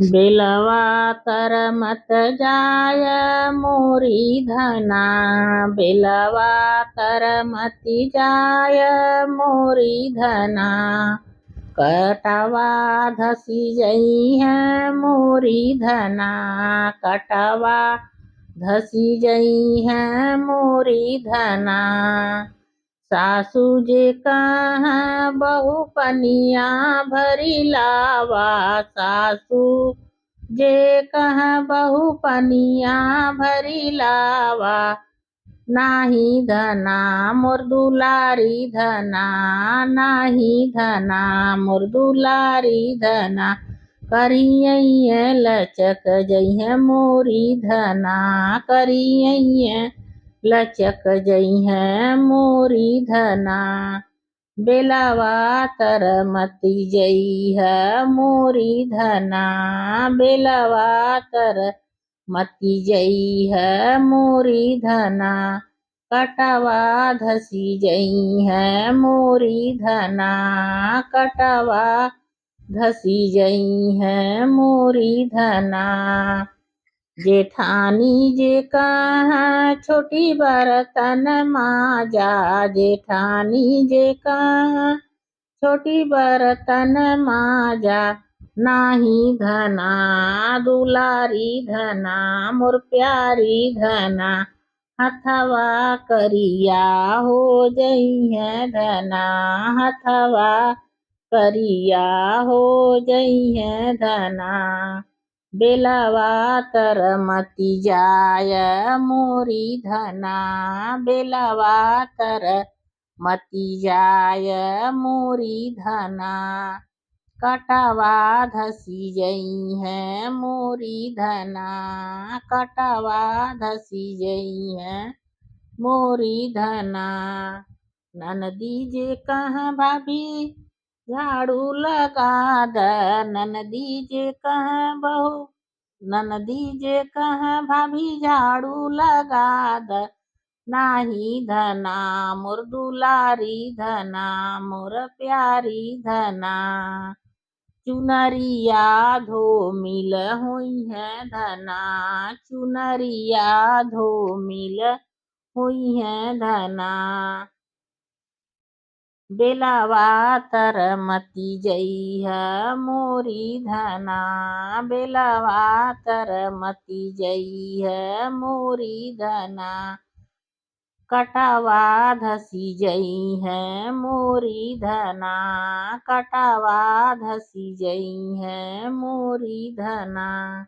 बेलवा तर मत जाय मोरी धना, बेलवा तर मत जाय मोरी धना। कटवा धसी जई है मोरी धना, कटवा धसी जई है मोरी धना। सासू जे कहाँ बहु पनिया भरी लावा, सासू जे कहाँ बहु पनिया भरी लावा। नाही धना मोर दुलारी धना, नाही धना मोर दुलारी धना। करियैया लचक जइहे मोरी धना, करियैया लचक जइहे मोरी धना। बेलवा तर मती जइहे मोरी धना, बेलवा तर मती जइहे मोरी धना। कटवा धसी जइहे मोरी धना, कटवा धसी जइहे मोरी धना। जेठानी जे कहाँ छोटी बर्तन माजा, जेठानी जे कहाँ छोटी बर्तन माजा। नाही धना दुलारी धना मोर प्यारी धना, हथवा करिया हो जइहे धना, हथवा करिया हो जइहे धना। बेलवा तर मती जाय मोरी धना, बेलवा तर मती जाय मोरी धना। कटवा धसी जइहे मोरी धना, कटवा धसी जइहे मोरी धना। ननदी जे कहाँ भाभी झाड़ू लगा द, ननदी जे कहाँ बहू, ननदी जे कहाँ भाभी झाड़ू लगा द। नाही धना मोर दुलारी धना, मोर प्यारी धना। चुनरिया धोमिल होइहे धना, चुनरिया धोमिल होइहे धना। बेलवा तर मती जइहे मोरी धना, बेलवा तर मती जइहे मोरी धना। कटवा धसी जइहे मोरी धना, कटवा धसी जइहे मोरी धना।